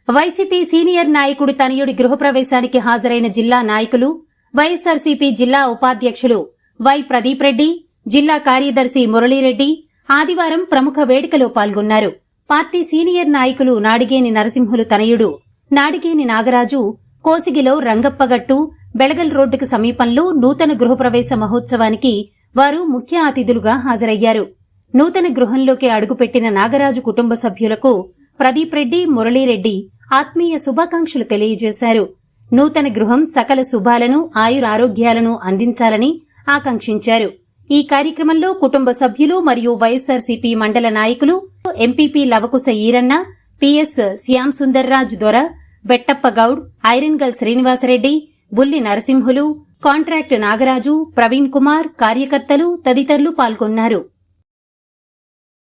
YCP senior నాయకుడి తనయుడి గృహప్రవేశానికి హాజరైన జిల్లా నాయకులు, వైఎస్సార్సీపీ జిల్లా ఉపాధ్యక్షులు వై ప్రదీప్ రెడ్డి, జిల్లా కార్యదర్శి మురళీరెడ్డి ఆదివారం ప్రముఖ వేడుకలో పాల్గొన్నారు. పార్టీ సీనియర్ నాయకులు నాడిగేని నరసింహులు తనయుడు నాడిగేని నాగరాజు కోసిగిలో రంగప్పగట్టు, బెళగల్ రోడ్డుకు సమీపంలో నూతన గృహప్రవేశ మహోత్సవానికి వారు ముఖ్య అతిథులుగా హాజరయ్యారు. నూతన గృహంలోకి అడుగుపెట్టిన నాగరాజు కుటుంబ సభ్యులకు ప్రదీప్ రెడ్డి, మురళీరెడ్డి ఆత్మీయ శుభాకాంక్షలు తెలియజేశారు. నూతన గృహం సకల శుభాలను, ఆయురారోగ్యాలను అందించాలని ఆకాంక్షించారు. ఈ కార్యక్రమంలో కుటుంబ సభ్యులు మరియు వైఎస్సార్సీపీ మండల నాయకులు, ఎంపీపీ లవకుశ ఈరన్న, పీఎస్ శ్యామ్ సుందర్రాజ్ దొర, బెట్టప్ప గౌడ్, ఐరన్గల్ శ్రీనివాసరెడ్డి, బుల్లి నరసింహులు, కాంట్రాక్ట్ నాగరాజు, ప్రవీణ్ కుమార్, కార్యకర్తలు తదితరులు పాల్గొన్నారు.